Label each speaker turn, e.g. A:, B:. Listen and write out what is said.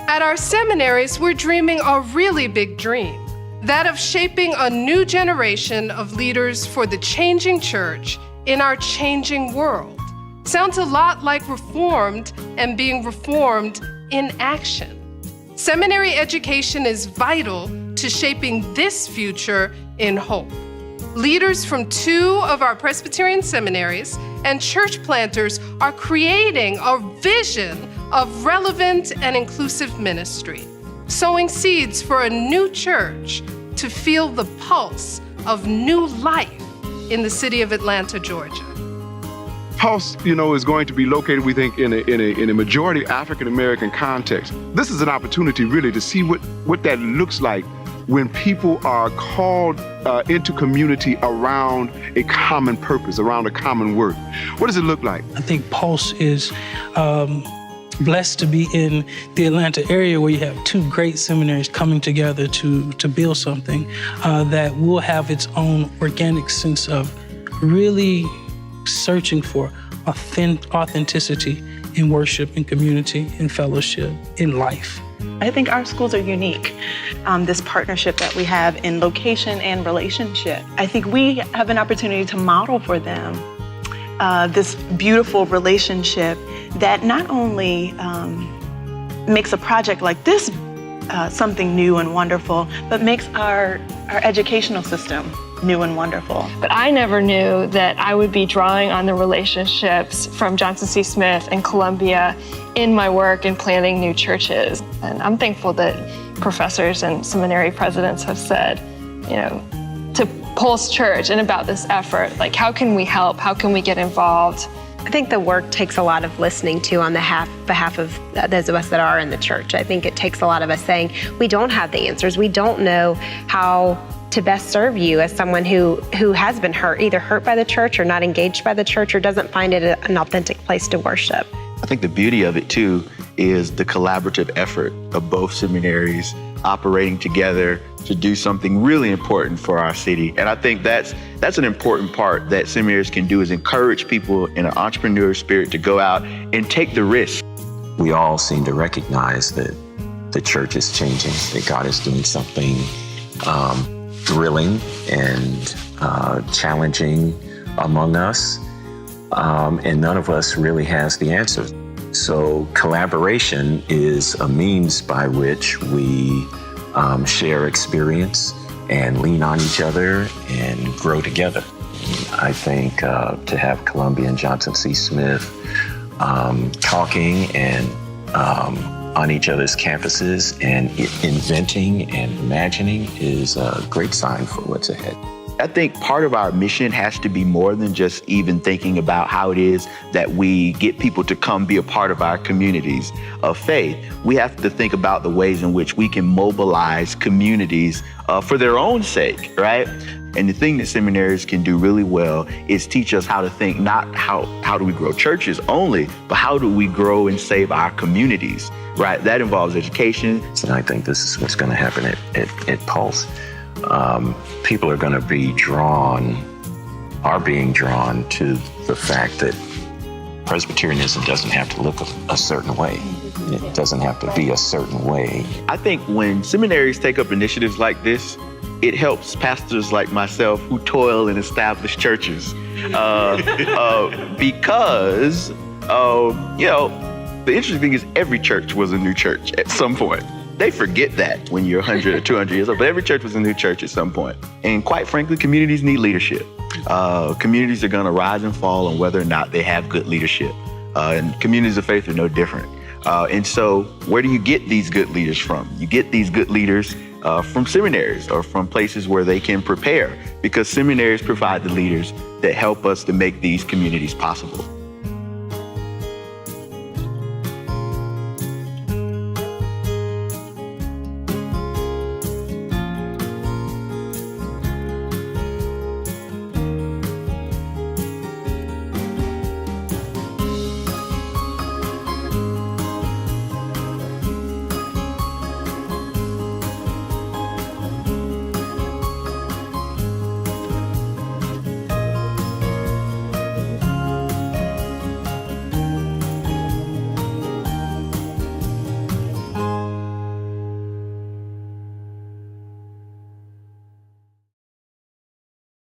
A: At our seminaries, we're dreaming a really big dream, that of shaping a new generation of leaders for the changing church in our changing world. Sounds a lot like Reformed and being reformed in action. Seminary education is vital to shaping this future in hope. Leaders from 2 of our Presbyterian seminaries and church planters are creating a vision of relevant and inclusive ministry, sowing seeds for a new church to feel the pulse of new life in the city of Atlanta, Georgia.
B: Pulse, is going to be located, we think, in a majority African-American context. This is an opportunity really to see what that looks like when people are called into community around a common purpose, around a common work. What does it look like?
C: I think Pulse is blessed to be in the Atlanta area where you have 2 great seminaries coming together to build something that will have its own organic sense of really searching for authenticity in worship, in community, in fellowship, in life.
D: I think our schools are unique. This partnership that we have in location and relationship. I think we have an opportunity to model for them this beautiful relationship that not only makes a project like this something new and wonderful, but makes our educational system new and wonderful.
E: But I never knew that I would be drawing on the relationships from Johnson C. Smith and Columbia in my work in planning new churches. And I'm thankful that professors and seminary presidents have said, to Pulse Church and about this effort, like, how can we help? How can we get involved?
F: I think the work takes a lot of listening to on the behalf of those of us that are in the church. I think it takes a lot of us saying, we don't have the answers. We don't know how to best serve you as someone who has been hurt, either hurt by the church or not engaged by the church or doesn't find it an authentic place to worship.
G: I think the beauty of it too is the collaborative effort of both seminaries operating together to do something really important for our city. And I think that's an important part that seminaries can do, is encourage people in an entrepreneurial spirit to go out and take the risk.
H: We all seem to recognize that the church is changing, that God is doing something thrilling and challenging among us, and none of us really has the answers. So collaboration is a means by which we share experience and lean on each other and grow together. I think to have Columbia and Johnson C. Smith talking and on each other's campuses and inventing and imagining is a great sign for what's ahead.
G: I think part of our mission has to be more than just even thinking about how it is that we get people to come be a part of our communities of faith. We have to think about the ways in which we can mobilize communities for their own sake, right? And the thing that seminaries can do really well is teach us how to think, not how do we grow churches only, but how do we grow and save our communities, right? That involves education.
H: And I think this is what's going to happen at Pulse. People are going to be being drawn to the fact that Presbyterianism doesn't have to look a certain way. It doesn't have to be a certain way.
G: I think when seminaries take up initiatives like this, it helps pastors like myself who toil in established churches because, the interesting thing is every church was a new church at some point. They forget that when you're 100 or 200 years old, but every church was a new church at some point. And quite frankly, communities need leadership. Communities are going to rise and fall on whether or not they have good leadership. And communities of faith are no different. And so where do you get these good leaders from? You get these good leaders from seminaries or from places where they can prepare, because seminaries provide the leaders that help us to make these communities possible.